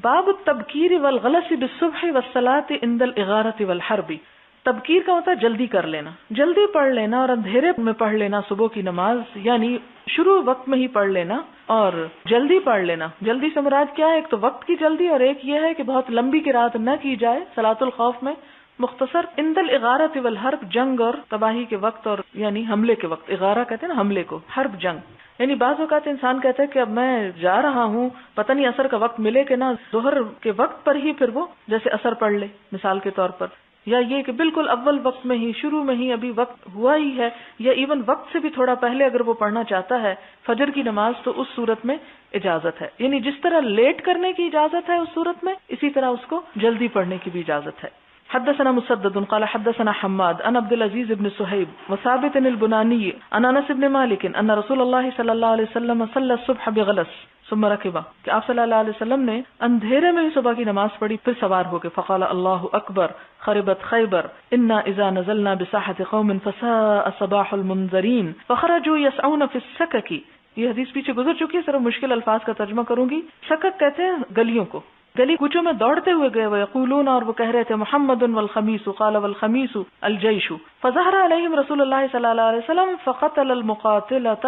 باب التبکیر والغلس بالصبح والصلاة عند الإغارة والحرب. تبکیر کا ہوتا ہے جلدی کر لینا، جلدی پڑھ لینا اور اندھیرے میں پڑھ لینا صبح کی نماز، یعنی شروع وقت میں ہی پڑھ لینا اور جلدی پڑھ لینا. جلدی سے مراد کیا ہے؟ ایک تو وقت کی جلدی اور ایک یہ ہے کہ بہت لمبی قرات نہ کی جائے. صلاۃ الخوف میں مختصر. عند الإغارة والحرب، جنگ اور تباہی کے وقت اور یعنی حملے کے وقت. اغارہ کہتے ہیں نا حملے کو، حرب جنگ. یعنی بعض اوقات انسان کہتا ہے کہ اب میں جا رہا ہوں، پتہ نہیں اثر کا وقت ملے کہ نہ، ظہر کے وقت پر ہی پھر وہ جیسے اثر پڑھ لے مثال کے طور پر، یا یہ کہ بالکل اول وقت میں ہی، شروع میں ہی، ابھی وقت ہوا ہی ہے، یا ایون وقت سے بھی تھوڑا پہلے اگر وہ پڑھنا چاہتا ہے فجر کی نماز تو اس صورت میں اجازت ہے. یعنی جس طرح لیٹ کرنے کی اجازت ہے اس صورت میں، اسی طرح اس کو جلدی پڑھنے کی بھی اجازت ہے. حدثنا مسدد قال حدثنا حماد عن عبد العزيز بن صہیب وثابت البناني عن انس بن مالك ان رسول الله صلی اللہ علیہ وسلم صلى الصبح بغلس ثم ركب، کہ آپ صلی اللہ علیہ وسلم نے اندھیرے میں ہی صبح کی نماز پڑھی پھر سوار ہو کے. فقال اللہ اکبر خربت خیبر انا اذا نزلنا بساحة قوم فساء صباح المنذرين فخرجوا يسعون في السكك. یہ حدیث پیچھے گزر چکی ہے، صرف مشکل الفاظ کا ترجمہ کروں گی. سکک کہتے ہیں گلیوں کو، گلی کوچوں میں دوڑتے ہوئے گئے. وَيَقُولُونَ، اور وہ کہہ رہے تھے، محمد والخمیس، قال والخمیس الجیش. فظہر علیہم رسول اللہ صلی اللہ علیہ وسلم فقتل المقاتلۃ،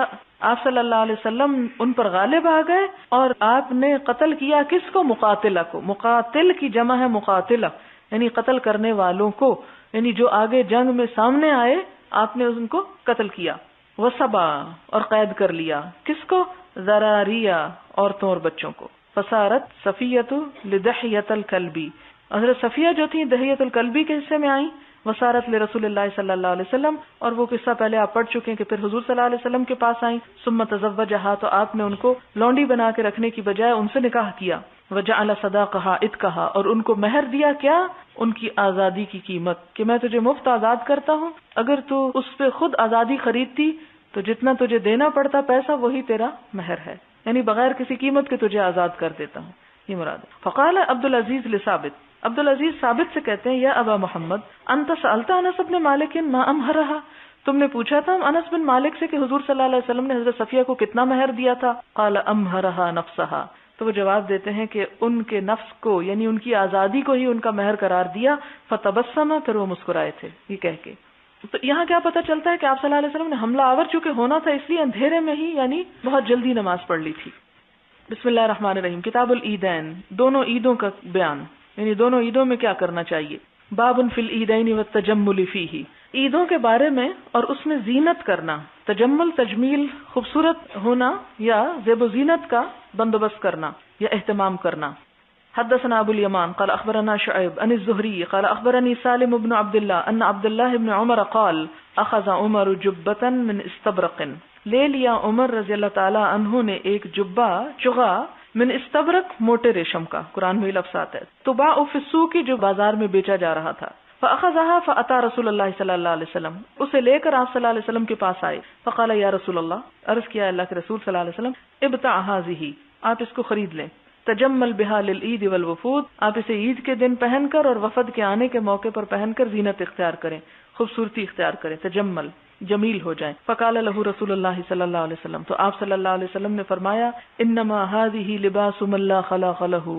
آپ صلی اللہ علیہ وسلم ان پر غالب آ گئے اور آپ نے قتل کیا کس کو؟ مقاتلہ کو. مقاتل کی جمع ہے مقاتلہ، یعنی قتل کرنے والوں کو، یعنی جو آگے جنگ میں سامنے آئے آپ نے ان کو قتل کیا. وصبا، اور قید کر لیا کس کو؟ ذراریہ، عورتوں اور بچوں کو. فصارت صفیۃ لدحیۃ الکلبی، حضرت صفیہ جو تھیں دحیۃ الکلبی کے حصے میں آئیں. وصارت لرسول اللہ صلی اللہ علیہ وسلم، اور وہ قصہ پہلے آپ پڑھ چکے ہیں کہ پھر حضور صلی اللہ علیہ وسلم کے پاس آئیں. ثم تزوجہا، تو آپ نے ان کو لونڈی بنا کے رکھنے کی بجائے ان سے نکاح کیا. وجعل صداقہا عتقہا، اور ان کو مہر دیا کیا؟ ان کی آزادی کی قیمت، کہ میں تجھے مفت آزاد کرتا ہوں، اگر تو اس پہ خود آزادی خریدتی تو جتنا تجھے دینا پڑتا پیسہ وہی تیرا مہر ہے، یعنی بغیر کسی قیمت کے تجھے آزاد کر دیتا ہوں، یہ مراد ہے. فقال عبد العزیز لثابت، عبد العزیز ثابت سے کہتے ہیں، یا ابا محمد انت سألت انس بن مالک ما امہرہا، تم نے پوچھا تھا انس بن مالک سے کہ حضور صلی اللہ علیہ وسلم نے حضرت صفیہ کو کتنا مہر دیا تھا؟ قال امہرہا نفسہا، تو وہ جواب دیتے ہیں کہ ان کے نفس کو، یعنی ان کی آزادی کو ہی ان کا مہر قرار دیا. فتبسم، پھر وہ مسکرائے تھے یہ کہہ کے. تو یہاں کیا پتہ چلتا ہے کہ آپ صلی اللہ علیہ وسلم نے حملہ آور چونکہ ہونا تھا اس لیے اندھیرے میں ہی یعنی بہت جلدی نماز پڑھ لی تھی. بسم اللہ الرحمن الرحیم. کتاب العیدین، دونوں عیدوں کا بیان، یعنی دونوں عیدوں میں کیا کرنا چاہیے. باب فی العیدین والتجمل فیہ، عیدوں کے بارے میں اور اس میں زینت کرنا. تجمل تجمیل خوبصورت ہونا یا زیب و زینت کا بندوبست کرنا یا اہتمام کرنا. حدثنا ابو الیمان قال اخبرنا شعیب عن الزہری قال اخبرنی سالم بن عبد اللہ ان عبد اللہ بن عمر قال اخذ عمر جبۃ من استبرق، لے لیا عمر رضی اللہ تعالی عنہ نے ایک جبہ چغا من استبرق، موٹے ریشم کا، قرآن میں لفظ آتا ہے، تباع فی السوق، جو بازار میں بیچا جا رہا تھا. فاخذها فاتى رسول اللہ صلی اللہ علیہ وسلم، اسے لے کر آپ صلی اللہ علیہ وسلم کے پاس آئے. فقال یا رسول اللہ، عرض کیا اللہ کے رسول صلی اللہ علیہ وسلم، ابتع هذه، آپ اس کو خرید لیں. تجمل بها للعید والوفود، آپ اسے عید کے دن پہن کر اور وفد کے آنے کے موقع پر پہن کر زینت اختیار کریں، خوبصورتی اختیار کریں، تجمل جمیل ہو جائیں. فقال له رسول اللہ صلی اللہ علیہ وسلم، تو آپ صلی اللہ علیہ وسلم نے فرمایا، انما هذه لباس من لا خلاق له،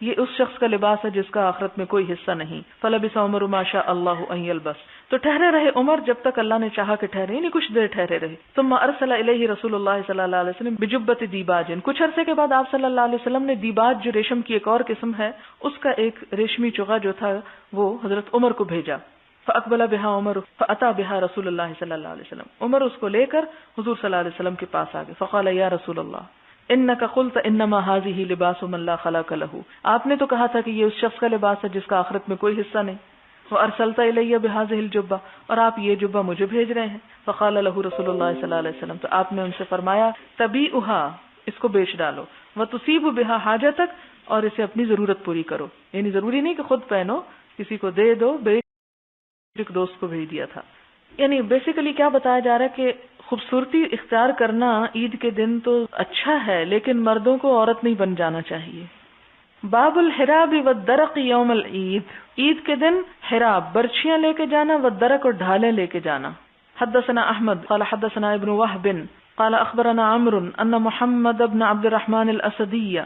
یہ اس شخص کا لباس ہے جس کا آخرت میں کوئی حصہ نہیں. فلبس عمر ما شاء اللہ ان یلبس، تو ٹھہرے رہے عمر جب تک اللہ نے چاہا کہ ٹھہرے، یعنی کچھ دیر ٹھہرے رہے. ثم ارسل الیہ رسول اللہ صلی اللہ علیہ وسلم بجبۃ دیباج، کچھ عرصے کے بعد آپ صلی اللہ علیہ وسلم نے دیباج، جو ریشم کی ایک اور قسم ہے، اس کا ایک ریشمی چغا جو تھا وہ حضرت عمر کو بھیجا. فاقبل بها عمر فاتى بها رسول اللہ صلی اللہ علیہ وسلم، عمر اس کو لے کر حضور صلی اللہ علیہ وسلم کے پاس آ گئے. فقال یا رسول اللہ انک قلت انما هذه لباس من لا خلاق له، آپ نے تو کہا تھا کہ یہ اس شخص کا لباس ہے جس کا آخرت میں کوئی حصہ نہیں. وارسلت الی بهذه الجبہ، اور آپ یہ جبہ مجھے بھیج رہے ہیں. فقال له رسول اللہ صلی اللہ علیہ وسلم، تو آپ نے ان سے فرمایا، تبیعها، اس کو بیچ ڈالو، وتصیب بها حاجتک، اور اسے اپنی ضرورت پوری کرو. یعنی ضروری نہیں کہ خود پہنو، کسی کو دے دو. ایک دوست کو بھیج دیا تھا. یعنی بیسیکلی کیا بتایا جا رہا ہے کہ خوبصورتی اختیار کرنا عید کے دن تو اچھا ہے، لیکن مردوں کو عورت نہیں بن جانا چاہیے. باب الحراب والدرق یوم العید، عید کے دن حراب برچیاں لے کے جانا، والدرق اور ڈھالیں لے کے جانا. حدثنا احمد قال حدثنا ابن وهب قال اخبرنا عمرو ان محمد بن عبد الرحمن الاسدی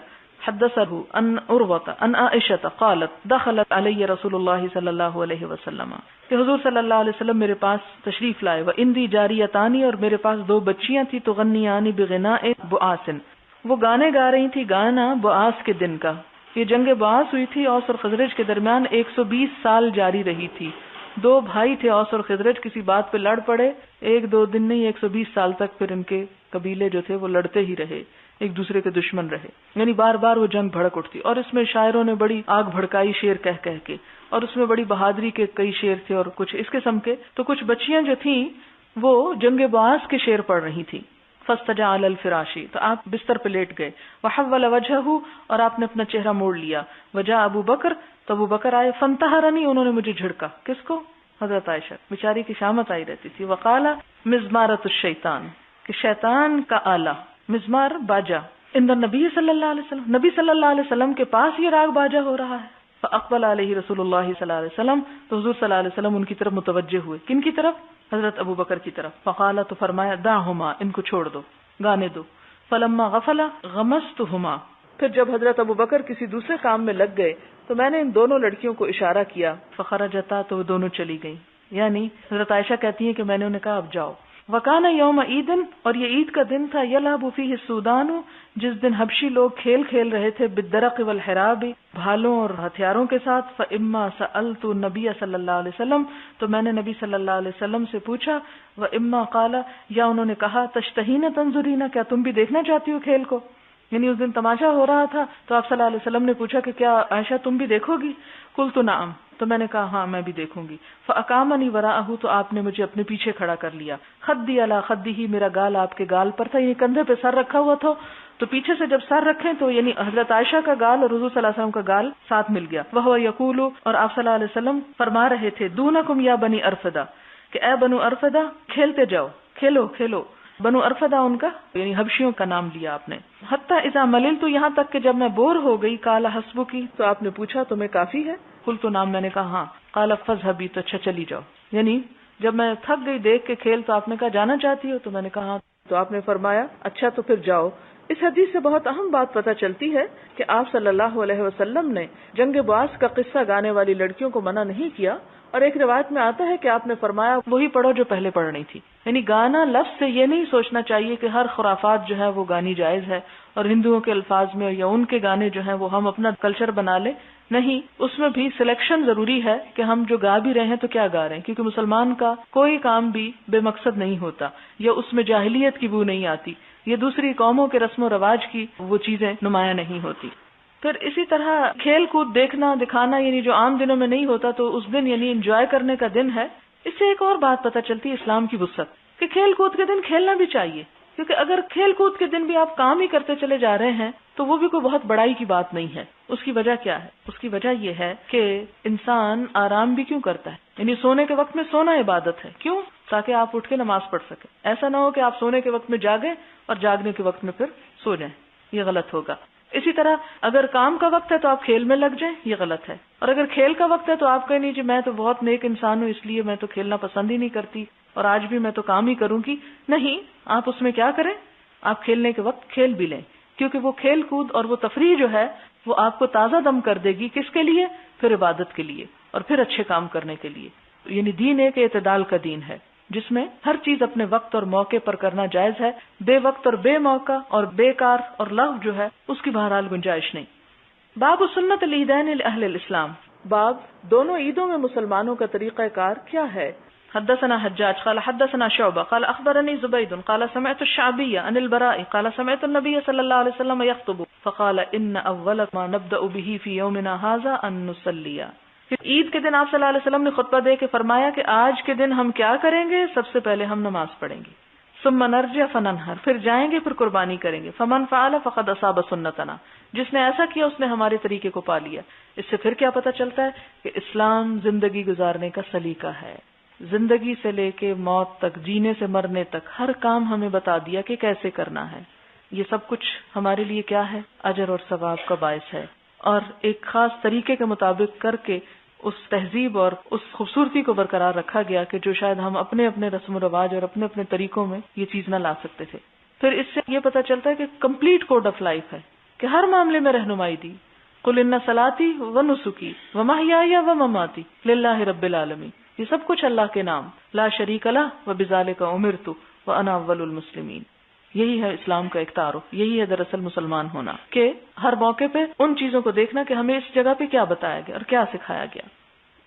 حدثه ان عروة ان عائشة قالت دخلت علی رسول اللہ صلی اللہ علیہ وسلم کہ حضور صلی اللہ علیہ وسلم میرے پاس تشریف لائے، وعندی جاریتانی اور میرے پاس 2 بچیاں تھی، تغنیانی بغناء بعاث وہ گانے گا رہی تھی گانا بعاث کے دن کا. یہ جنگ بعاث ہوئی تھی اوس اور خزرج کے درمیان، 120 سال جاری رہی تھی. 2 بھائی تھے اوس اور خزرج، کسی بات پہ لڑ پڑے، 1-2 دن نہیں 120 سال تک پھر ان کے قبیلے جو تھے وہ لڑتے ہی رہے، ایک دوسرے کے دشمن رہے، یعنی بار بار وہ جنگ بھڑک اٹھتی. اور اس میں شاعروں نے بڑی آگ بھڑکائی شعر کہہ کہہ کے، اور اس میں بڑی بہادری کے کئی شعر تھے اور کچھ اس قسم کے. تو کچھ بچیاں جو تھیں وہ جنگ بعاث کے شعر پڑھ رہی تھیں. فاستجع علی الفراش تو آپ بستر پہ لیٹ گئے، وحول وجہہ اور آپ نے اپنا چہرہ موڑ لیا، وجاء ابو بکر تو ابو بکر آئے، فانتہرنی انہوں نے مجھے جھڑکا. کس کو؟ حضرت عائشہ، بیچاری کی شامت آئی رہتی تھی. وقال مزمارۃ الشیطان کہ شیطان کا آلہ، مزمار باجا، اندر نبی صلی اللہ علیہ وسلم، نبی صلی اللہ علیہ وسلم کے پاس یہ راگ باجا ہو رہا ہے. فاقبل علیہ رسول اللہ صلی اللہ علیہ وسلم تو حضور صلی اللہ علیہ وسلم ان کی طرف متوجہ ہوئے. کن کی طرف؟ حضرت ابو بکر کی طرف. فقال تو فرمایا دعہما ان کو چھوڑ دو، گانے دو. فلما غفل غمزتہما پھر جب حضرت ابو بکر کسی دوسرے کام میں لگ گئے تو میں نے ان دونوں لڑکیوں کو اشارہ کیا. فخرجتا تو وہ دونوں چلی گئیں. یعنی حضرت عائشہ کہتی ہیں کہ میں نے انہیں کہا اب جاؤ. وکان یوم عیدن اور یہ عید کا دن تھا، یلعب فیہ السودان جس دن حبشی لوگ کھیل رہے تھے، بالدرق والحراب بھالوں اور ہتھیاروں کے ساتھ. فاما سألت النبی صلی اللہ علیہ وسلم تو میں نے نبی صلی اللہ علیہ وسلم سے پوچھا، واما قال یا انہوں نے کہا، تشتہین تنظرین کیا تم بھی دیکھنا چاہتی ہو کھیل کو؟ یعنی اس دن تماشا ہو رہا تھا تو آپ صلی اللہ علیہ وسلم نے پوچھا کہ کیا عائشہ تم بھی دیکھو گی؟ قلت نعم تو میں نے کہا ہاں میں بھی دیکھوں گی. فاقامنی وراءہ تو آپ نے مجھے اپنے پیچھے کھڑا کر لیا. خدی علی خدیہ میرا گال آپ کے گال پر تھا، یعنی کندھے پہ سر رکھا ہوا تھا تو پیچھے سے جب سر رکھیں تو یعنی حضرت عائشہ کا گال اور حضور صلی اللہ علیہ وسلم کا گال ساتھ مل گیا. وہو یقول اور آپ صلی اللہ علیہ وسلم فرما رہے تھے، دونکم یا بنی ارفدہ کہ اے بنو ارفدہ کھیلتے جاؤ، کھیلو. بنو ارفدہ ان کا یعنی حبشیوں کا نام لیا آپ نے. حتی اذا مللت یہاں تک کہ جب میں بور ہو گئی، قال حسبکی تو آپ نے پوچھا تمہیں کافی ہے؟ قلت نعم میں نے کہا ہاں. قال فاذهبی تو اچھا چلی جاؤ. یعنی جب میں تھک گئی دیکھ کے کھیل تو آپ نے کہا جانا چاہتی ہو؟ تو میں نے کہا ہاں. تو آپ نے فرمایا اچھا تو پھر جاؤ. اس حدیث سے بہت اہم بات پتہ چلتی ہے کہ آپ صلی اللہ علیہ وسلم نے جنگ بعاث کا قصہ گانے والی لڑکیوں کو منع نہیں کیا. اور ایک روایت میں آتا ہے کہ آپ نے فرمایا وہی پڑھو جو پہلے پڑھنی تھی. یعنی گانا لفظ سے یہ نہیں سوچنا چاہیے کہ ہر خرافات جو ہے وہ گانی جائز ہے اور ہندوؤں کے الفاظ میں یا ان کے گانے جو ہیں وہ ہم اپنا کلچر بنا لیں. نہیں، اس میں بھی سلیکشن ضروری ہے کہ ہم جو گا بھی رہے ہیں تو کیا گا رہے ہیں، کیونکہ مسلمان کا کوئی کام بھی بے مقصد نہیں ہوتا یا اس میں جاہلیت کی بو نہیں آتی، یہ دوسری قوموں کے رسم و رواج کی وہ چیزیں نمایاں نہیں ہوتی. پھر اسی طرح کھیل کود دیکھنا دکھانا یعنی جو عام دنوں میں نہیں ہوتا تو اس دن یعنی انجوائے کرنے کا دن ہے. اس سے ایک اور بات پتہ چلتی ہے اسلام کی وسعت کہ کھیل کود کے دن کھیلنا بھی چاہیے، کیونکہ اگر کھیل کود کے دن بھی آپ کام ہی کرتے چلے جا رہے ہیں تو وہ بھی کوئی بہت بڑائی کی بات نہیں ہے. اس کی وجہ کیا ہے؟ اس کی وجہ یہ ہے کہ انسان آرام بھی کیوں کرتا ہے، یعنی سونے کے وقت میں سونا عبادت ہے. کیوں؟ تاکہ آپ اٹھ کے نماز پڑھ سکیں. ایسا نہ ہو کہ آپ سونے کے وقت میں جاگیں اور جاگنے کے وقت میں پھر سو جائیں، یہ غلط ہوگا. اسی طرح اگر کام کا وقت ہے تو آپ کھیل میں لگ جائیں، یہ غلط ہے. اور اگر کھیل کا وقت ہے تو آپ کہیں نہیں جی میں تو بہت نیک انسان ہوں اس لیے میں تو کھیلنا پسند ہی نہیں کرتی اور آج بھی میں تو کام ہی کروں گی. نہیں، آپ اس میں کیا کریں، آپ کھیلنے کے وقت کھیل بھی لیں، کیونکہ وہ کھیل کود اور وہ تفریح جو ہے وہ آپ کو تازہ دم کر دے گی. کس کے لیے؟ پھر عبادت کے لیے اور پھر اچھے کام کرنے کے لیے. یعنی دین ایک اعتدال کا دین ہے جس میں ہر چیز اپنے وقت اور موقع پر کرنا جائز ہے. بے وقت اور بے موقع اور بیکار اور لغو جو ہے اس کی بہرحال گنجائش نہیں. باب سنت العیدین لأہل الاسلام، باب دونوں عیدوں میں مسلمانوں کا طریقہ کار کیا ہے. حدثنا حجاج قال حدثنا شعبہ قال اخبرني زبید قال سمعت الشعبی عن البراء قال سمعت النبي صلی اللہ علیہ وسلم يخطب فقال ان اول ما نبدأ به في يومنا هذا ان نصلي. پھر عید کے دن آپ صلی اللہ علیہ وسلم نے خطبہ دے کے فرمایا کہ آج کے دن ہم کیا کریں گے، سب سے پہلے ہم نماز پڑھیں گے. ثم نرجع فننحر، پھر جائیں گے پھر قربانی کریں گے. فمن فعل فقد اصاب سنتنا، جس نے ایسا کیا اس نے ہمارے طریقے کو پا لیا. اس سے پھر کیا پتہ چلتا ہے کہ اسلام زندگی گزارنے کا سلیقہ ہے. زندگی سے لے کے موت تک، جینے سے مرنے تک ہر کام ہمیں بتا دیا کہ کیسے کرنا ہے. یہ سب کچھ ہمارے لیے کیا ہے، اجر اور ثواب کا باعث ہے. اور ایک خاص طریقے کے مطابق کر کے اس تہذیب اور اس خوبصورتی کو برقرار رکھا گیا کہ جو شاید ہم اپنے اپنے رسم و رواج اور اپنے اپنے طریقوں میں یہ چیز نہ لا سکتے تھے. پھر اس سے یہ پتہ چلتا ہے کہ کمپلیٹ کوڈ آف لائف ہے. کہ ہر معاملے میں رہنمائی دی. قل ان صلاتی و نسکی و محیای و مماتی للہ رب العالمین، یہ سب کچھ اللہ کے نام، لا شریک لہ و بذالک امرت وانا اول المسلمین. یہی ہے اسلام کا ایک تعارف، یہی ہے دراصل مسلمان ہونا، کہ ہر موقع پہ ان چیزوں کو دیکھنا کہ ہمیں اس جگہ پہ کیا بتایا گیا اور کیا سکھایا گیا.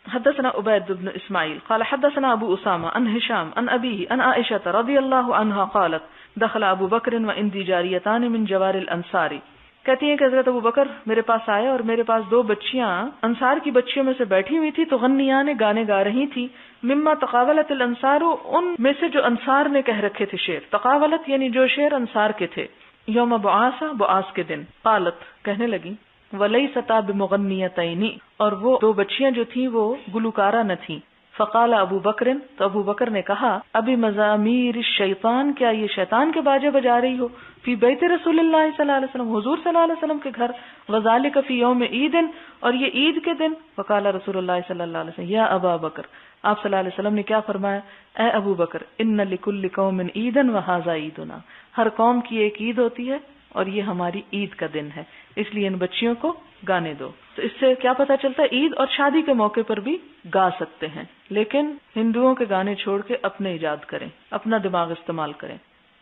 حدثنا عبید بن اسماعیل قال حدثنا ابو اسامہ عن ہشام عن ابیہ عن عائشہ رضی اللہ عنہا قالت دخل ابو بکر وعندی جاریتان من جوار الانصار. کہتی ہیں کہ حضرت ابو بکر میرے پاس آئے اور میرے پاس دو بچیاں انصار کی بچیوں میں سے بیٹھی ہوئی تھی، تو غنیان گانے گا رہی تھی. مما تقاولت الانصار، ان میں سے جو انصار نے کہہ رکھے تھے شعر. تقاولت یعنی جو شعر انصار کے تھے. یوم بعاث، بعاث کے دن. قالت کہنے لگی ولیستا بمغنیتین، اور وہ دو بچیاں جو تھیں وہ گلوکارہ نہ تھیں. فقال ابو بکر، تو ابو بکر نے کہا ابی مزامیر الشیطان، کیا یہ شیطان کے باجے بجا رہی ہو؟ فی بیت رسول اللہ صلی اللہ علیہ وسلم، حضور صلی اللہ علیہ وسلم کے گھر. وذالک فی یوم عید، اور یہ عید کے دن. فقال رسول اللہ صلی اللہ علیہ وسلم یا ابا بکر، آپ صلی اللہ علیہ وسلم نے کیا فرمایا؟ اے ابو بکر، ان لکل قوم عیدا وھذا عیدنا، ہر قوم کی ایک عید ہوتی ہے اور یہ ہماری عید کا دن ہے، اس لیے ان بچیوں کو گانے دو. تو اس سے کیا پتہ چلتا ہے؟ عید اور شادی کے موقع پر بھی گا سکتے ہیں، لیکن ہندوؤں کے گانے چھوڑ کے اپنے ایجاد کریں، اپنا دماغ استعمال کریں.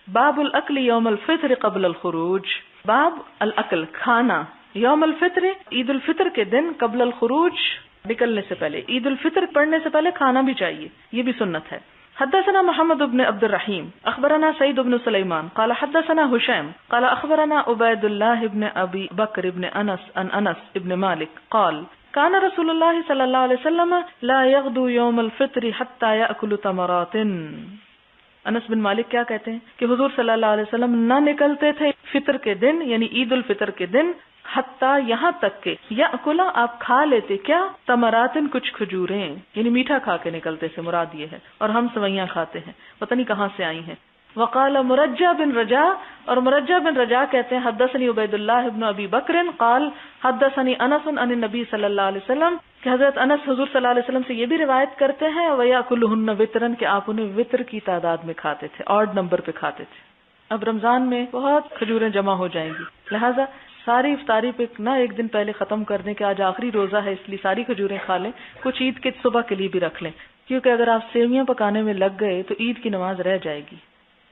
باب الاکل یوم الفطر قبل الخروج. باب الاکل، کھانا، یوم الفطر عید الفطر کے دن، قبل الخروج نکلنے سے پہلے. عید الفطر پڑھنے سے پہلے کھانا بھی چاہیے، یہ بھی سنت ہے. حدثنا محمد بن عبد الرحیم اخبرنا سعید بن سلیمان قال حدثنا هشام قال اخبرنا عبید اللہ بن ابی بکر بن انس عن انس بن مالک قال كان رسول اللہ صلی اللہ علیہ وسلم لا يغدو يوم الفطر حتى يأكل تمرات. انس بن مالک کیا کہتے ہیں کہ حضور صلی اللہ علیہ وسلم نہ نکلتے تھے فطر کے دن، یعنی عید الفطر کے دن، حتیٰ یہاں تک کہ یاکلا آپ کھا لیتے، کیا؟ تمراتن کچھ کھجوریں، یعنی میٹھا کھا کے نکلتے سے مراد یہ ہے. اور ہم سویاں کھاتے ہیں، پتہ نہیں کہاں سے آئی ہیں. وقال مرجع بن رجا، اور مرجع بن رجا کہتے ہیں حدثني عبید اللہ بن ابی بکر قال حدثني انس عن النبی صلی اللہ علیہ وسلم، کہ حضرت انس حضور صلی اللہ علیہ وسلم سے یہ بھی روایت کرتے ہیں ویاکلہن وطرا، کہ آپ انہیں وطر کی تعداد میں کھاتے تھے، آڈ نمبر پہ کھاتے تھے. اب رمضان میں بہت کھجوریں جمع ہو جائیں گی، لہذا ساری افطاری پہ نہ ایک دن پہلے ختم کر دیں کہ آج آخری روزہ ہے اس لیے ساری کھجوریں کھا لیں، کچھ عید کے صبح کے لیے بھی رکھ لیں، کیونکہ اگر آپ سیویاں پکانے میں لگ گئے تو عید کی نماز رہ جائے گی.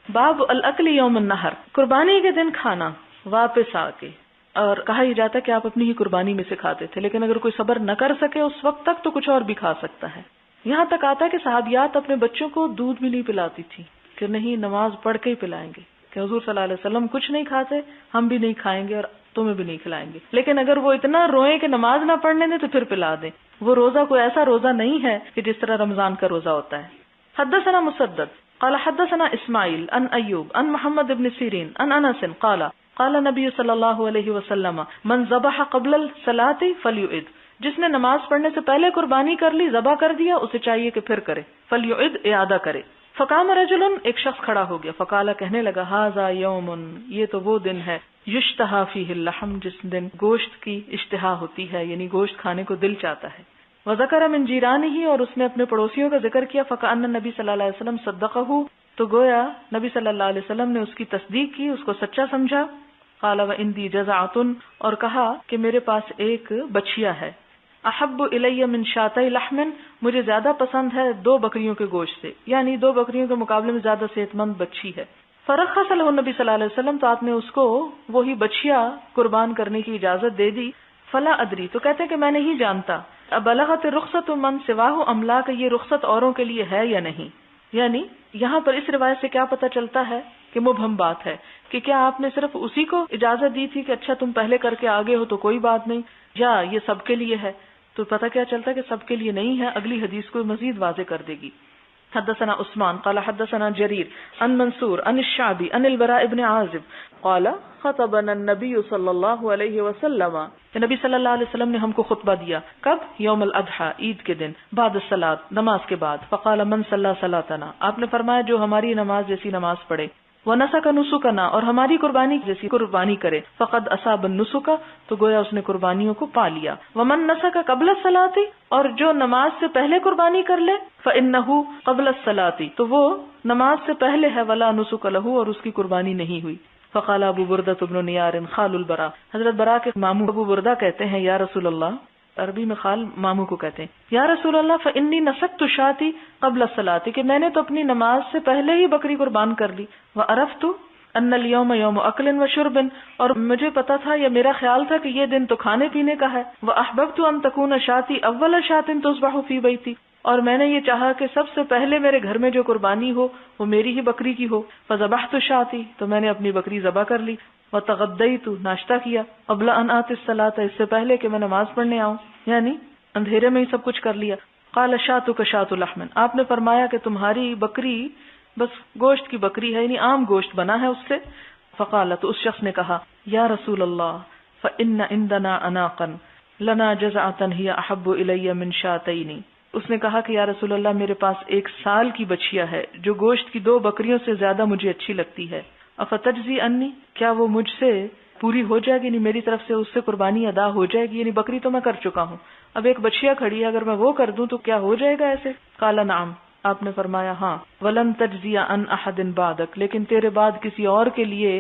باب الاکل یوم النحر، قربانی کے دن کھانا واپس آ کے. اور کہا یہ جاتا ہے کہ آپ اپنی ہی قربانی میں سے کھاتے تھے، لیکن اگر کوئی صبر نہ کر سکے اس وقت تک تو کچھ اور بھی کھا سکتا ہے. یہاں تک آتا ہے کہ صحابیات اپنے بچوں کو دودھ بھی نہیں پلاتی تھی کہ نہیں نماز پڑھ کے ہی پلائیں گے، کہ حضور صلی اللہ علیہ وسلم کچھ نہیں کھاتے، ہم بھی نہیں کھائیں گے اور تمہیں بھی نہیں کھلائیں گے. لیکن اگر وہ اتنا روئیں کہ نماز نہ پڑھنے دیں تو پھر پلا دیں. وہ روزہ کوئی ایسا روزہ نہیں ہے کہ جس طرح رمضان کا روزہ ہوتا ہے. حدثنا مسدد قال حدثنا اسماعیل عن ایوب عن محمد بن سیرین عن انس قال قال نبی صلی اللہ علیہ وسلم من ذبح قبل الصلاۃ فلیعد، جس نے نماز پڑھنے سے پہلے قربانی کر لی، ذبح کر دیا، اسے چاہیے کہ پھر کرے. فلیعد، اعادہ کرے. فقام رجل، ایک شخص کھڑا ہو گیا. فقال، کہنے لگا ھذا یوم، یہ تو وہ دن ہے، یشتہا فیہ اللحم، جس دن گوشت کی اشتہا ہوتی ہے، یعنی گوشت کھانے کو دل چاہتا ہے. وذکر من جیرانہ، اور اس نے اپنے پڑوسیوں کا ذکر کیا. فکأن نبی صلی اللہ علیہ وسلم صدقہ، تو گویا نبی صلی اللہ علیہ وسلم نے اس کی تصدیق کی، اس کو سچا سمجھا. قال وعندی جزعۃ، اور کہا کہ میرے پاس ایک بچیا ہے. احب الی من شاتی لحم، مجھے زیادہ پسند ہے 2 بکریوں کے گوشت سے، یعنی 2 بکریوں کے مقابلے میں زیادہ صحت مند بچی ہے. فرخص له نبی صلی اللہ علیہ وسلم، تو آپ نے اس کو وہی بچیا قربان کرنے کی اجازت دے دی. فلا ادری، تو کہتے ہیں کہ میں نہیں جانتا. بلغت رخصت من سواہ ام لا، کہ یہ رخصت اوروں کے لیے ہے یا نہیں. یعنی یہاں پر اس روایت سے کیا پتہ چلتا ہے کہ مبہم بات ہے کہ کیا آپ نے صرف اسی کو اجازت دی تھی کہ اچھا تم پہلے کر کے آگے ہو تو کوئی بات نہیں، یا یہ سب کے لیے ہے. تو پتہ کیا چلتا ہے کہ سب کے لیے نہیں ہے. اگلی حدیث کو مزید واضح کر دے گی. حدثنا عثمان قال حدثنا جریر عن منصور عن الشعبی عن البراء بن عازب قال خطبنا النبی صلی اللہ علیہ وسلم، نبی صلی اللہ علیہ وسلم نے ہم کو خطبہ دیا. کب؟ یوم الاضحیٰ، عید کے دن، بعد الصلاۃ، نماز کے بعد. فقال من صلی صلاتنا، آپ نے فرمایا جو ہماری نماز جیسی نماز پڑھے. وَنَسَكَ نُسُكَنَا، اور ہماری قربانی جیسی قربانی کرے. فقد أَصَابَ النُّسُكَ، تو گویا اس نے قربانیوں کو پا لیا. وَمَن نَسَكَ قَبْلَ الصَّلَاةِ، اور جو نماز سے پہلے قربانی کر لے. فَإِنَّهُ قَبْلَ الصَّلَاةِ، تو وہ نماز سے پہلے ہے. وَلَا نُسُكَ لَهُ، اور اس کی قربانی نہیں ہوئی. فقال ابو بردہ بن نیار خال البراء، حضرت برا کے ماموں ابو بردہ کہتے ہیں یا رسول اللہ، عربی میں خال ماموں کو کہتے ہیں، یا رسول اللہ فانی نسکت شاتی قبل الصلاۃ، کہ میں نے تو اپنی نماز سے پہلے ہی بکری قربان کر لی، وعرفت ان الیوم یوم اکل و شرب، اور مجھے پتا تھا یا میرا خیال تھا کہ یہ دن تو کھانے پینے کا ہے، واحببت ان تکون شاتی اول شاۃ تذبح فی بیتی، اور میں نے یہ چاہا کہ سب سے پہلے میرے گھر میں جو قربانی ہو وہ میری ہی بکری کی ہو، فذبحت شاتی، تو میں نے اپنی بکری ذبح کر لی، وتغدیت، ناشتہ کیا، قبل ان آتی الصلاۃ، اس سے پہلے کہ میں نماز پڑھنے آؤں، یعنی اندھیرے میں ہی سب کچھ کر لیا۔ قال شاتک شات لحم، آپ نے فرمایا کہ تمہاری بکری بس گوشت کی بکری ہے، یعنی عام گوشت بنا ہے اس سے۔ فقال، تو اس شخص نے کہا یا رسول اللہ فإن عندنا اناقا لنا جزعة هي احب الی من شاتین، اس نے کہا کہ یا رسول اللہ میرے پاس 1 سال کی بچیا ہے جو گوشت کی 2 بکریوں سے زیادہ مجھے اچھی لگتی ہے، افتجزی انی، کیا وہ مجھ سے پوری ہو جائے گی، یعنی میری طرف سے اس سے قربانی ادا ہو جائے گی، یعنی بکری تو میں کر چکا ہوں، اب 1 بچیا کھڑی ہے، اگر میں وہ کر دوں تو کیا ہو جائے گا ایسے؟ قال نعم، آپ نے فرمایا ہاں، ولن تجزی عن احد بعدک، لیکن تیرے بعد کسی اور کے لیے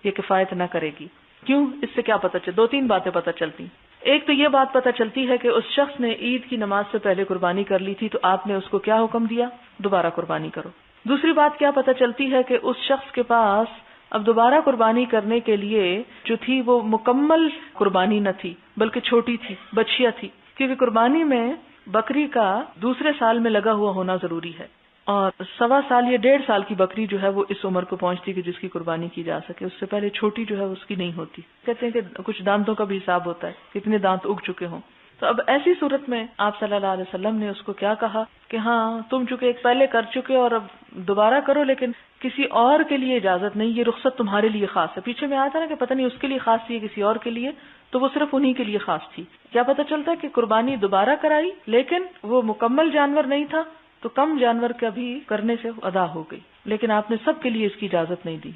یہ کفایت نہ کرے گی۔ کیوں؟ اس سے کیا پتہ چل، 2-3 باتیں پتہ چلتی۔ ایک تو یہ بات پتہ چلتی ہے کہ اس شخص نے عید کی نماز سے پہلے قربانی کر لی تھی، تو آپ نے اس کو کیا حکم دیا؟ دوبارہ قربانی کرو۔ دوسری بات کیا پتہ چلتی ہے کہ اس شخص کے پاس اب دوبارہ قربانی کرنے کے لیے جو تھی وہ مکمل قربانی نہ تھی بلکہ چھوٹی تھی، بچیا تھی، کیونکہ قربانی میں بکری کا دوسرے سال میں لگا ہوا ہونا ضروری ہے، اور 1.25 سال یا 1.5 سال کی بکری جو ہے وہ اس عمر کو پہنچتی کہ جس کی قربانی کی جا سکے، اس سے پہلے چھوٹی جو ہے اس کی نہیں ہوتی۔ کہتے ہیں کہ کچھ دانتوں کا بھی حساب ہوتا ہے، کتنے دانت اگ چکے ہوں۔ تو اب ایسی صورت میں آپ صلی اللہ علیہ وسلم نے اس کو کیا کہا کہ ہاں تم چونکہ ایک پہلے کر چکے اور اب دوبارہ کرو، لیکن کسی اور کے لیے اجازت نہیں، یہ رخصت تمہارے لیے خاص ہے۔ پیچھے میں آیا تھا نا کہ پتہ نہیں اس کے لیے خاص تھی کسی اور کے لیے، تو وہ صرف انہی کے لیے خاص تھی۔ کیا پتہ چلتا ہے کہ قربانی دوبارہ کرائی لیکن وہ مکمل جانور نہیں تھا، تو کم جانور کا بھی کرنے سے ادا ہو گئی، لیکن آپ نے سب کے لیے اس کی اجازت نہیں دی۔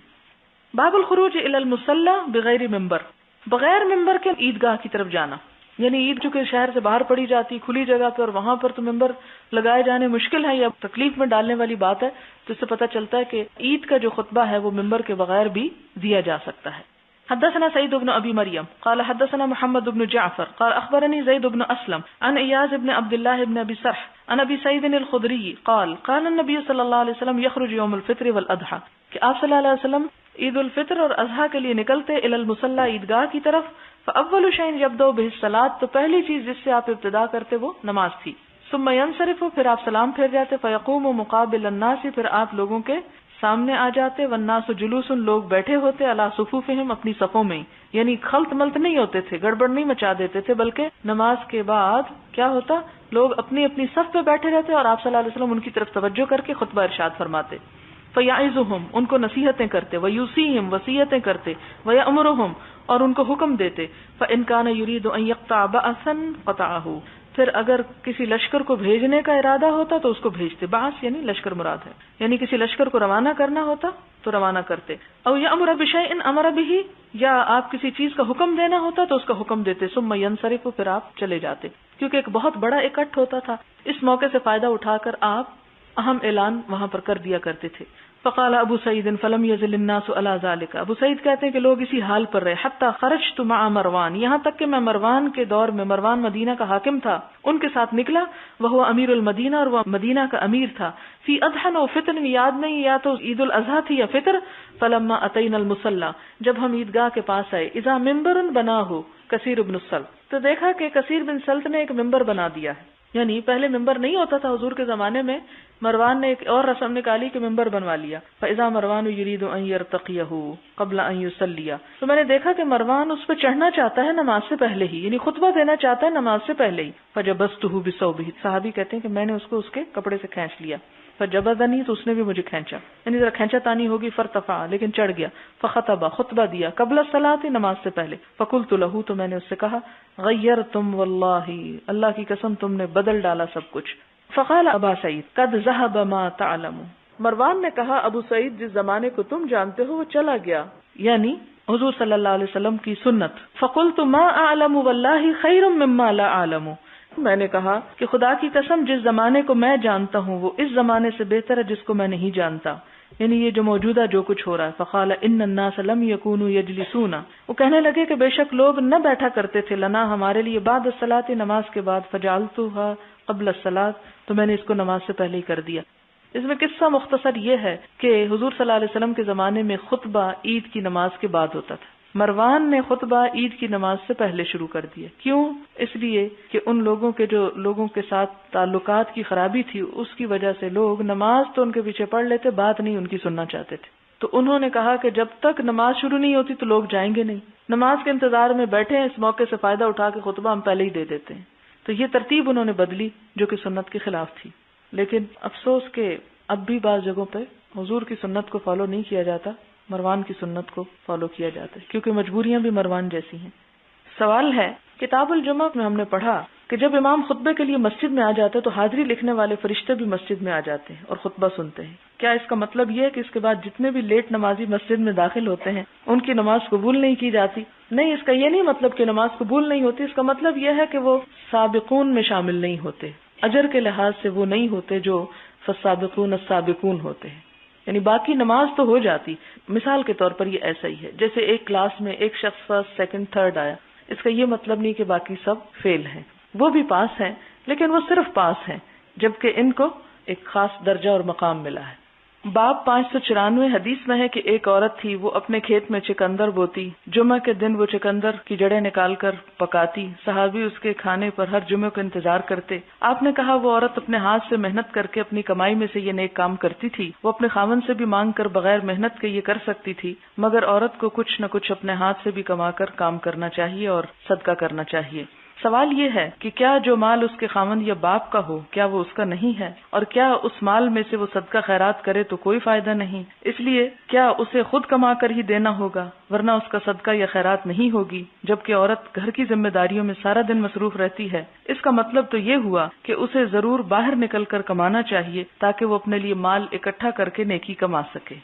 باب الخروج الی المصلی بغیر ممبر، بغیر ممبر کے عیدگاہ کی طرف جانا، یعنی عید چونکہ شہر سے باہر پڑی جاتی کھلی جگہ پہ، اور وہاں پر تو ممبر لگائے جانے مشکل ہے یا تکلیف میں ڈالنے والی بات ہے، تو اس سے پتہ چلتا ہے کہ عید کا جو خطبہ ہے وہ ممبر کے بغیر بھی دیا جا سکتا ہے۔ حدثنا سعید بن ابی مریم قال حدثنا محمد بن جعفر قال اخبرني زید بن اسلم عن ایاز بن عبد الله بن ابی سرح عن ابی سعید الخدری قال قال النبی صلی اللہ علیہ وسلم یخرج یوم الفطر والاضحى، کہ آپ صلی اللہ علیہ وسلم عید الفطر اور اضحیٰ کے لیے نکلتے الی المصلی، عیدگاہ کی طرف، فاول شیء یبدأ به الصلاۃ، تو پہلی چیز جس سے آپ ابتدا کرتے وہ نماز تھی، ثم ينصرف، پھر آپ سلام پھیر جاتے، فیقوم مقابل الناس، پھر آپ لوگوں کے سامنے آ جاتے، والناس جلوس، لوگ بیٹھے ہوتے، علی صفوفہم، اپنی صفوں میں، یعنی خلط ملط نہیں ہوتے تھے، گڑبڑ نہیں مچا دیتے تھے، بلکہ نماز کے بعد کیا ہوتا، لوگ اپنی اپنی صف پہ بیٹھے رہتے اور آپ صلی اللہ علیہ وسلم ان کی طرف توجہ کر کے خطبہ ارشاد فرماتے، فیعظہم، ان کو نصیحتیں کرتے، ویوصیہم، وصیتیں کرتے، ویأمرہم، اور ان کو حکم دیتے، فإن کان یرید ان یقطع بأسا قطعہ، پھر اگر کسی لشکر کو بھیجنے کا ارادہ ہوتا تو اس کو بھیجتے، بعث یعنی لشکر مراد ہے، یعنی کسی لشکر کو روانہ کرنا ہوتا تو روانہ کرتے، او یأمر بشیء امر به، یا آپ کسی چیز کا حکم دینا ہوتا تو اس کا حکم دیتے، ثم ینصرف، پھر آپ چلے جاتے، کیونکہ ایک بہت بڑا اکٹھ ہوتا تھا، اس موقع سے فائدہ اٹھا کر آپ اہم اعلان وہاں پر کر دیا کرتے تھے۔ فقال ابو سعید فلم یزل الناس علی ذلک، ابو سعید کہتے ہیں کہ لوگ اسی حال پر رہے، حتی خرجت مع مروان، یہاں تک کہ میں مروان کے دور میں، مروان مدینہ کا حاکم تھا، ان کے ساتھ نکلا، وہو امیر المدینہ، اور وہ مدینہ کا امیر تھا، فی اضحی و فطر، یاد نہیں یا تو عید الاضحیٰ تھی یا فطر، فلما اتینا المصلی، جب ہم عیدگاہ کے پاس آئے، اذا ممبر بنا ہو کثیر بن السلط، تو دیکھا کہ کثیر بن سلط نے ایک ممبر بنا دیا ہے، یعنی پہلے ممبر نہیں ہوتا تھا حضور کے زمانے میں، مروان نے ایک اور رسم نکالی کہ ممبر بنوا لیا، فاذا مروان یرید ان یرتقیہ قبل ان یصلی، تو میں نے دیکھا کہ مروان اس پہ چڑھنا چاہتا ہے نماز سے پہلے ہی، یعنی خطبہ دینا چاہتا ہے نماز سے پہلے ہی، فجبستہ بثوبہ، صحابی کہتے ہیں کہ میں نے اس کو اس کے کپڑے سے کھینچ لیا، فجبدنی، تو اس نے بھی مجھے کھینچا، یعنی ذرا کھینچا تانی ہوگی، فرتفع، لیکن چڑھ گیا، فخطبہ، خطبہ دیا، قبل الصلاۃ، نماز سے پہلے، فقلت له، تو میں نے اس سے کہا، غیرتم واللہ، اللہ کی قسم تم نے بدل ڈالا سب کچھ، فقال ابا سعید قد ذهب ما تعلم، مروان نے کہا ابو سعید جس زمانے کو تم جانتے ہو وہ چلا گیا، یعنی حضور صلی اللہ علیہ وسلم کی سنت، فقلت ما اعلم واللہ خیر مما لا اعلم، میں نے کہا کہ خدا کی قسم جس زمانے کو میں جانتا ہوں وہ اس زمانے سے بہتر ہے جس کو میں نہیں جانتا، یعنی یہ جو موجودہ جو کچھ ہو رہا ہے. فقال ان الناس لم يكونوا يجلسون، وہ کہنے لگے کہ بے شک لوگ نہ بیٹھا کرتے تھے، لنا ہمارے لیے، بعد الصلاۃ نماز کے بعد، فجعلتها قبل الصلاۃ تو میں نے اس کو نماز سے پہلے ہی کر دیا. اس میں قصہ مختصر یہ ہے کہ حضور صلی اللہ علیہ وسلم کے زمانے میں خطبہ عید کی نماز کے بعد ہوتا تھا. مروان نے خطبہ عید کی نماز سے پہلے شروع کر دیا. کیوں؟ اس لیے کہ ان لوگوں کے جو لوگوں کے ساتھ تعلقات کی خرابی تھی، اس کی وجہ سے لوگ نماز تو ان کے پیچھے پڑھ لیتے، بات نہیں ان کی سننا چاہتے تھے. تو انہوں نے کہا کہ جب تک نماز شروع نہیں ہوتی تو لوگ جائیں گے نہیں، نماز کے انتظار میں بیٹھے ہیں، اس موقع سے فائدہ اٹھا کے خطبہ ہم پہلے ہی دے دیتے ہیں. تو یہ ترتیب انہوں نے بدلی جو کہ سنت کے خلاف تھی. لیکن افسوس کہ اب بھی بعض جگہوں پہ حضور کی سنت کو فالو نہیں کیا جاتا، مروان کی سنت کو فالو کیا جاتا ہے، کیونکہ مجبوریاں بھی مروان جیسی ہیں. سوال ہے، کتاب الجمعہ میں ہم نے پڑھا کہ جب امام خطبے کے لیے مسجد میں آ جاتے تو حاضری لکھنے والے فرشتے بھی مسجد میں آ جاتے ہیں اور خطبہ سنتے ہیں. کیا اس کا مطلب یہ ہے کہ اس کے بعد جتنے بھی لیٹ نمازی مسجد میں داخل ہوتے ہیں ان کی نماز قبول نہیں کی جاتی؟ نہیں، اس کا یہ نہیں مطلب کہ نماز قبول نہیں ہوتی. اس کا مطلب یہ ہے کہ وہ سابقون میں شامل نہیں ہوتے، اجر کے لحاظ سے وہ نہیں ہوتے جو فالسابقون السابقون ہوتے ہیں. یعنی باقی نماز تو ہو جاتی. مثال کے طور پر یہ ایسا ہی ہے جیسے ایک کلاس میں ایک شخص فرسٹ سیکنڈ تھرڈ آیا، اس کا یہ مطلب نہیں کہ باقی سب فیل ہیں، وہ بھی پاس ہیں لیکن وہ صرف پاس ہیں، جبکہ ان کو ایک خاص درجہ اور مقام ملا ہے. باب 594 حدیث میں ہے کہ ایک عورت تھی، وہ اپنے کھیت میں چکندر بوتی، جمعہ کے دن وہ چکندر کی جڑیں نکال کر پکاتی، صحابی اس کے کھانے پر ہر جمعے کو انتظار کرتے. آپ نے کہا وہ عورت اپنے ہاتھ سے محنت کر کے اپنی کمائی میں سے یہ نیک کام کرتی تھی، وہ اپنے خاوند سے بھی مانگ کر بغیر محنت کے یہ کر سکتی تھی، مگر عورت کو کچھ نہ کچھ اپنے ہاتھ سے بھی کما کر کام کرنا چاہیے اور صدقہ کرنا چاہیے. سوال یہ ہے کہ کیا جو مال اس کے خاوند یا باپ کا ہو کیا وہ اس کا نہیں ہے، اور کیا اس مال میں سے وہ صدقہ خیرات کرے تو کوئی فائدہ نہیں، اس لیے کیا اسے خود کما کر ہی دینا ہوگا ورنہ اس کا صدقہ یا خیرات نہیں ہوگی، جبکہ عورت گھر کی ذمہ داریوں میں سارا دن مصروف رہتی ہے. اس کا مطلب تو یہ ہوا کہ اسے ضرور باہر نکل کر کمانا چاہیے تاکہ وہ اپنے لیے مال اکٹھا کر کے نیکی کما سکے.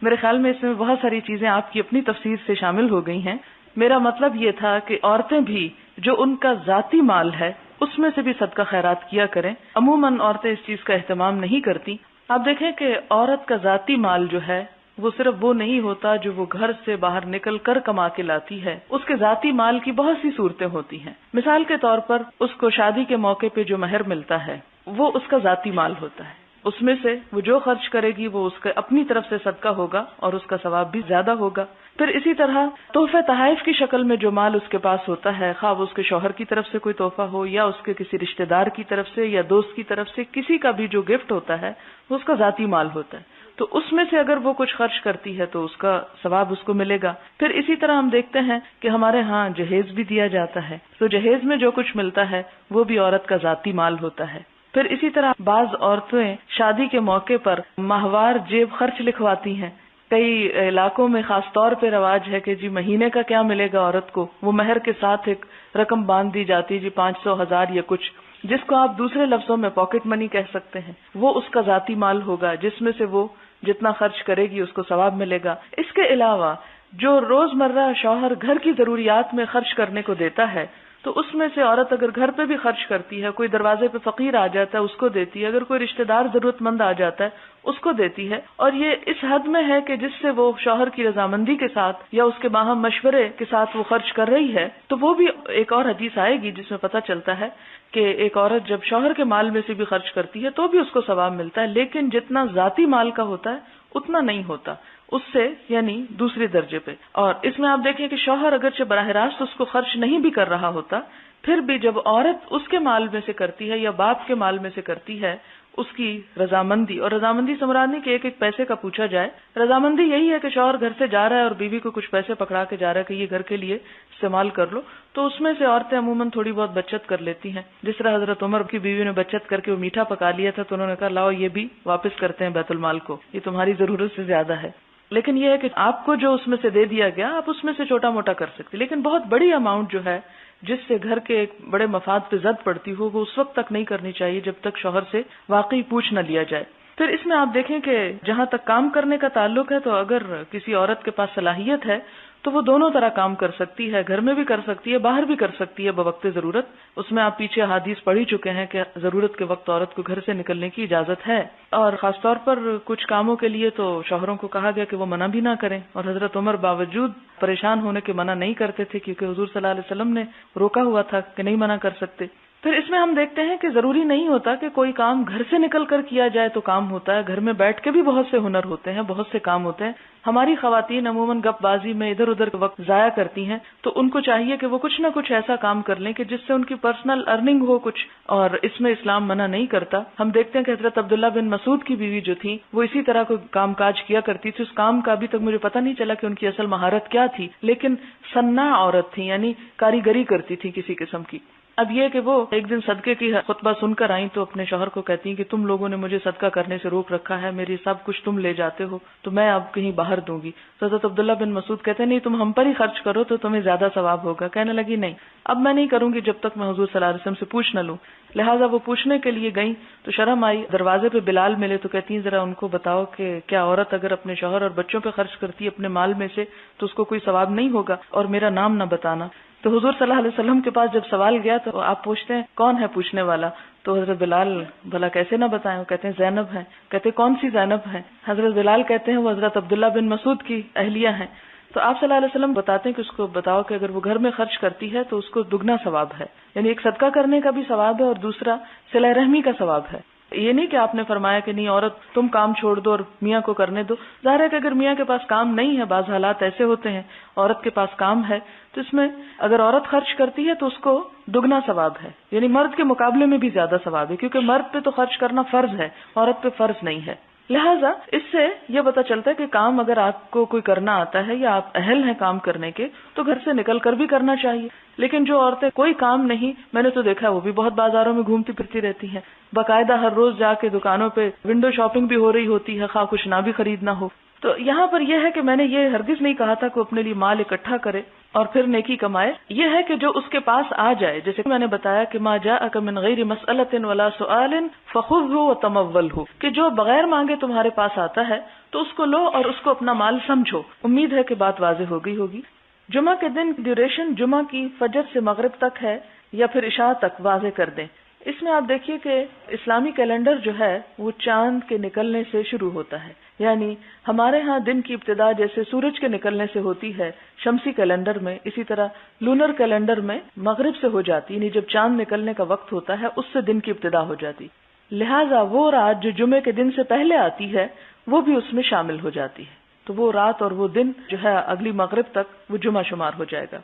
میرے خیال میں اس میں بہت ساری چیزیں آپ کی اپنی تفسیر سے شامل ہو گئی ہیں. میرا مطلب یہ تھا کہ عورتیں بھی جو ان کا ذاتی مال ہے اس میں سے بھی صدقہ خیرات کیا کریں. عموماً عورتیں اس چیز کا اہتمام نہیں کرتی. آپ دیکھیں کہ عورت کا ذاتی مال جو ہے وہ صرف وہ نہیں ہوتا جو وہ گھر سے باہر نکل کر کما کے لاتی ہے، اس کے ذاتی مال کی بہت سی صورتیں ہوتی ہیں. مثال کے طور پر اس کو شادی کے موقع پہ جو مہر ملتا ہے وہ اس کا ذاتی مال ہوتا ہے، اس میں سے وہ جو خرچ کرے گی وہ اس کے اپنی طرف سے صدقہ ہوگا اور اس کا ثواب بھی زیادہ ہوگا. پھر اسی طرح تحفہ تحائف کی شکل میں جو مال اس کے پاس ہوتا ہے، خواہ وہ اس کے شوہر کی طرف سے کوئی تحفہ ہو یا اس کے کسی رشتہ دار کی طرف سے یا دوست کی طرف سے، کسی کا بھی جو گفٹ ہوتا ہے وہ اس کا ذاتی مال ہوتا ہے. تو اس میں سے اگر وہ کچھ خرچ کرتی ہے تو اس کا ثواب اس کو ملے گا. پھر اسی طرح ہم دیکھتے ہیں کہ ہمارے ہاں جہیز بھی دیا جاتا ہے، تو جہیز میں جو کچھ ملتا ہے وہ بھی عورت کا ذاتی مال ہوتا ہے. پھر اسی طرح بعض عورتیں شادی کے موقع پر ماہوار جیب خرچ لکھواتی ہیں. کئی علاقوں میں خاص طور پہ رواج ہے کہ جی مہینے کا کیا ملے گا عورت کو، وہ مہر کے ساتھ ایک رقم باندھ دی جاتی، جی 500 1000 یا کچھ، جس کو آپ دوسرے لفظوں میں پاکٹ منی کہہ سکتے ہیں. وہ اس کا ذاتی مال ہوگا جس میں سے وہ جتنا خرچ کرے گی اس کو ثواب ملے گا. اس کے علاوہ جو روزمرہ شوہر گھر کی ضروریات میں خرچ کرنے کو دیتا ہے تو اس میں سے عورت اگر گھر پہ بھی خرچ کرتی ہے، کوئی دروازے پہ فقیر آ جاتا ہے اس کو دیتی ہے، اگر کوئی رشتہ دار ضرورت مند آ جاتا ہے اس کو دیتی ہے. اور یہ اس حد میں ہے کہ جس سے وہ شوہر کی رضامندی کے ساتھ یا اس کے باہم مشورے کے ساتھ وہ خرچ کر رہی ہے. تو وہ بھی ایک اور حدیث آئے گی جس میں پتہ چلتا ہے کہ ایک عورت جب شوہر کے مال میں سے بھی خرچ کرتی ہے تو بھی اس کو ثواب ملتا ہے، لیکن جتنا ذاتی مال کا ہوتا ہے اتنا نہیں ہوتا اس سے، یعنی دوسرے درجے پہ. اور اس میں آپ دیکھیں کہ شوہر اگرچہ براہ راست اس کو خرچ نہیں بھی کر رہا ہوتا، پھر بھی جب عورت اس کے مال میں سے کرتی ہے یا باپ کے مال میں سے کرتی ہے اس کی رضامندی، اور رضامندی سے مراد نہیں کہ ایک ایک پیسے کا پوچھا جائے، رضامندی یہی ہے کہ شوہر گھر سے جا رہا ہے اور بیوی کو کچھ پیسے پکڑا کے جا رہا ہے کہ یہ گھر کے لیے استعمال کر لو، تو اس میں سے عورتیں عموماً تھوڑی بہت بچت کر لیتی ہیں. جس طرح حضرت عمر کی بیوی نے بچت کر کے وہ میٹھا پکا لیا تھا تو انہوں نے کہا لاؤ یہ بھی واپس کرتے ہیں بیت المال کو، یہ تمہاری ضرورت سے زیادہ ہے. لیکن یہ ہے کہ آپ کو جو اس میں سے دے دیا گیا آپ اس میں سے چھوٹا موٹا کر سکتے، لیکن بہت بڑی اماؤنٹ جو ہے جس سے گھر کے ایک بڑے مفاد پہ زد پڑتی ہو وہ اس وقت تک نہیں کرنی چاہیے جب تک شوہر سے واقعی پوچھ نہ لیا جائے. پھر اس میں آپ دیکھیں کہ جہاں تک کام کرنے کا تعلق ہے تو اگر کسی عورت کے پاس صلاحیت ہے تو وہ دونوں طرح کام کر سکتی ہے، گھر میں بھی کر سکتی ہے، باہر بھی کر سکتی ہے بوقت ضرورت. اس میں آپ پیچھے حدیث پڑھ ہی چکے ہیں کہ ضرورت کے وقت عورت کو گھر سے نکلنے کی اجازت ہے. اور خاص طور پر کچھ کاموں کے لیے تو شوہروں کو کہا گیا کہ وہ منع بھی نہ کریں، اور حضرت عمر باوجود پریشان ہونے کے منع نہیں کرتے تھے، کیونکہ حضور صلی اللہ علیہ وسلم نے روکا ہوا تھا کہ نہیں منع کر سکتے. پھر اس میں ہم دیکھتے ہیں کہ ضروری نہیں ہوتا کہ کوئی کام گھر سے نکل کر کیا جائے تو کام ہوتا ہے. گھر میں بیٹھ کے بھی بہت سے ہنر ہوتے ہیں، بہت سے کام ہوتے ہیں. ہماری خواتین عموماً گپ بازی میں ادھر ادھر وقت ضائع کرتی ہیں، تو ان کو چاہیے کہ وہ کچھ نہ کچھ ایسا کام کر لیں کہ جس سے ان کی پرسنل ارننگ ہو کچھ، اور اس میں اسلام منع نہیں کرتا. ہم دیکھتے ہیں کہ حضرت عبداللہ بن مسعود کی بیوی جو تھی وہ اسی طرح کو کام کاج کیا کرتی تھی. اس کام کا ابھی تک مجھے پتہ نہیں چلا کہ ان کی اصل مہارت کیا تھی، لیکن صناع عورت تھی، یعنی کاریگری کرتی تھی کسی قسم کی. اب یہ کہ وہ ایک دن صدقے کی خطبہ سن کر آئیں تو اپنے شوہر کو کہتی ہیں کہ تم لوگوں نے مجھے صدقہ کرنے سے روک رکھا ہے، میری سب کچھ تم لے جاتے ہو، تو میں اب کہیں باہر دوں گی. تو حضرت عبداللہ بن مسعود کہتے ہیں نہیں، تم ہم پر ہی خرچ کرو تو تمہیں زیادہ ثواب ہوگا. کہنے لگی نہیں، اب میں نہیں کروں گی جب تک میں حضور صلی اللہ علیہ وسلم سے پوچھ نہ لوں. لہٰذا وہ پوچھنے کے لیے گئیں تو شرم آئی. دروازے پہ بلال ملے تو کہتی ہیں ذرا ان کو بتاؤ کہ کیا عورت اگر اپنے شوہر اور بچوں پہ خرچ کرتی ہے اپنے مال میں سے تو اس کو کوئی ثواب نہیں ہوگا، اور میرا نام نہ بتانا. تو حضور صلی اللہ علیہ وسلم کے پاس جب سوال گیا تو آپ پوچھتے ہیں کون ہے پوچھنے والا؟ تو حضرت بلال بھلا کیسے نہ بتائیں، وہ کہتے ہیں زینب ہے. کہتے کون سی زینب ہے؟ حضرت بلال کہتے ہیں وہ حضرت عبداللہ بن مسعود کی اہلیہ ہیں. تو آپ صلی اللہ علیہ وسلم بتاتے ہیں کہ اس کو بتاؤ کہ اگر وہ گھر میں خرچ کرتی ہے تو اس کو دگنا ثواب ہے، یعنی ایک صدقہ کرنے کا بھی ثواب ہے اور دوسرا صلہ رحمی کا ثواب ہے. یہ نہیں کہ آپ نے فرمایا کہ نہیں عورت تم کام چھوڑ دو اور میاں کو کرنے دو. ظاہر ہے کہ اگر میاں کے پاس کام نہیں ہے، بعض حالات ایسے ہوتے ہیں عورت کے پاس کام ہے، تو اس میں اگر عورت خرچ کرتی ہے تو اس کو دگنا ثواب ہے، یعنی مرد کے مقابلے میں بھی زیادہ ثواب ہے، کیونکہ مرد پہ تو خرچ کرنا فرض ہے، عورت پہ فرض نہیں ہے. لہٰذا اس سے یہ پتہ چلتا ہے کہ کام اگر آپ کو کوئی کرنا آتا ہے یا آپ اہل ہیں کام کرنے کے تو گھر سے نکل کر بھی کرنا چاہیے. لیکن جو عورتیں کوئی کام نہیں، میں نے تو دیکھا وہ بھی بہت بازاروں میں گھومتی پھرتی رہتی ہیں، باقاعدہ ہر روز جا کے دکانوں پہ ونڈو شاپنگ بھی ہو رہی ہوتی ہے، خواہ کچھ نہ بھی خریدنا ہو. تو یہاں پر یہ ہے کہ میں نے یہ ہرگز نہیں کہا تھا کہ اپنے لیے مال اکٹھا کرے اور پھر نیکی کمائے. یہ ہے کہ جو اس کے پاس آ جائے، جیسے میں نے بتایا کہ ما جاءک من غیر مسئلۃ ولا سؤال فخذہ وتمولہ، کہ جو بغیر مانگے تمہارے پاس آتا ہے تو اس کو لو اور اس کو اپنا مال سمجھو. امید ہے کہ بات واضح ہو گئی ہوگی. جمعہ کے دن ڈیوریشن جمعہ کی فجر سے مغرب تک ہے یا پھر عشاء تک واضح کر دیں. اس میں آپ دیکھیے کہ اسلامی کیلنڈر جو ہے وہ چاند کے نکلنے سے شروع ہوتا ہے، یعنی ہمارے ہاں دن کی ابتدا جیسے سورج کے نکلنے سے ہوتی ہے شمسی کیلنڈر میں، اسی طرح لونر کیلنڈر میں مغرب سے ہو جاتی، یعنی جب چاند نکلنے کا وقت ہوتا ہے اس سے دن کی ابتدا ہو جاتی. لہٰذا وہ رات جو جمعے کے دن سے پہلے آتی ہے وہ بھی اس میں شامل ہو جاتی ہے، تو وہ رات اور وہ دن جو ہے اگلی مغرب تک وہ جمعہ شمار ہو جائے گا.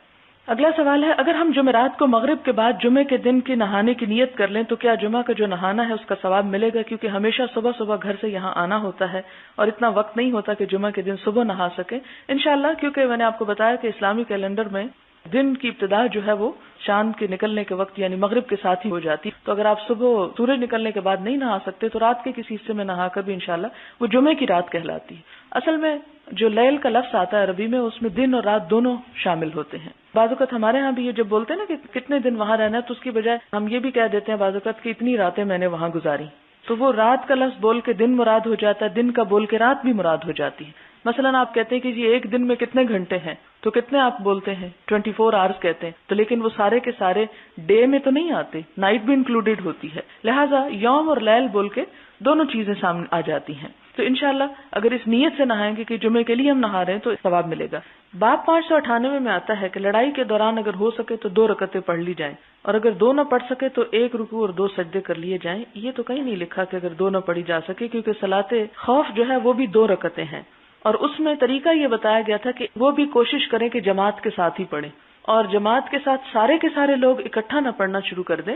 اگلا سوال ہے اگر ہم جمعرات کو مغرب کے بعد جمعے کے دن کی نہانے کی نیت کر لیں تو کیا جمعہ کا جو نہانا ہے اس کا ثواب ملے گا؟ کیونکہ ہمیشہ صبح صبح گھر سے یہاں آنا ہوتا ہے اور اتنا وقت نہیں ہوتا کہ جمعہ کے دن صبح نہا سکے. انشاءاللہ، کیونکہ میں نے آپ کو بتایا کہ اسلامی کیلنڈر میں دن کی ابتدا جو ہے وہ چاند کے نکلنے کے وقت یعنی مغرب کے ساتھ ہی ہو جاتی. تو اگر آپ صبح سورج نکلنے کے بعد نہیں نہا سکتے تو رات کے کسی حصے میں نہا کر بھی انشاءاللہ وہ جمعے کی رات کہلاتی ہے. اصل میں جو لیل کا لفظ آتا ہے عربی میں اس میں دن اور رات دونوں شامل ہوتے ہیں. بعض اوقات ہمارے ہاں بھی یہ جب بولتے ہیں نا کہ کتنے دن وہاں رہنا ہے تو اس کی بجائے ہم یہ بھی کہہ دیتے ہیں بعض اوقات کہ اتنی راتیں میں نے وہاں گزاری. تو وہ رات کا لفظ بول کے دن مراد ہو جاتا ہے، دن کا بول کے رات بھی مراد ہو جاتی ہے. مثلا آپ کہتے ہیں کہ جی ایک دن میں کتنے گھنٹے ہیں تو کتنے آپ بولتے ہیں 24 آورز کہتے ہیں، تو لیکن وہ سارے کے سارے ڈے میں تو نہیں آتے، نائٹ بھی انکلوڈیڈ ہوتی ہے. لہٰذا یوم اور لیل بول کے دونوں چیزیں سامنے آ جاتی ہیں. تو انشاءاللہ اگر اس نیت سے نہائیں گے کہ جمعے کے لیے ہم نہا رہے ہیں تو ثواب ملے گا. باب 598 میں آتا ہے کہ لڑائی کے دوران اگر ہو سکے تو 2 رکعتیں پڑھ لی جائیں، اور اگر 2 نہ پڑھ سکے تو 1 رکوع اور 2 سجدے کر لیے جائیں. یہ تو کہیں نہیں لکھا کہ اگر 2 نہ پڑھی جا سکے، کیونکہ صلاۃ خوف جو ہے وہ بھی 2 رکعتیں ہیں، اور اس میں طریقہ یہ بتایا گیا تھا کہ وہ بھی کوشش کریں کہ جماعت کے ساتھ ہی پڑھیں، اور جماعت کے ساتھ سارے کے سارے لوگ اکٹھا نہ پڑھنا شروع کر دیں.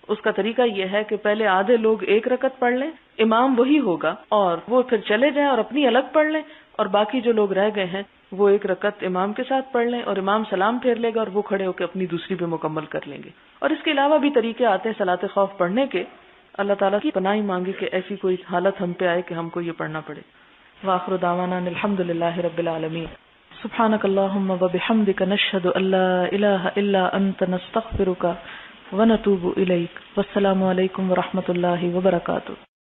اس کا طریقہ یہ ہے کہ پہلے آدھے لوگ 1 رکعت پڑھ لیں، امام وہی ہوگا اور وہ پھر چلے جائیں اور اپنی الگ پڑھ لیں، اور باقی جو لوگ رہ گئے ہیں وہ 1 رکعت امام کے ساتھ پڑھ لیں اور امام سلام پھیر لے گا اور وہ کھڑے ہو کے اپنی دوسری بھی مکمل کر لیں گے. اور اس کے علاوہ بھی طریقے آتے ہیں صلاۃ خوف پڑھنے کے. اللہ تعالیٰ کی پناہ مانگے کہ ایسی کوئی حالت ہم پہ آئے کہ ہم کو یہ پڑھنا پڑے. وآخر دعوانا الحمدللہ رب العالمین. سبحانک اللہم وبحمدک نشہد ان لا الہ الا انت نستغفرک ونتوب الیک. والسلام علیکم ورحمۃ اللہ وبرکاتہ.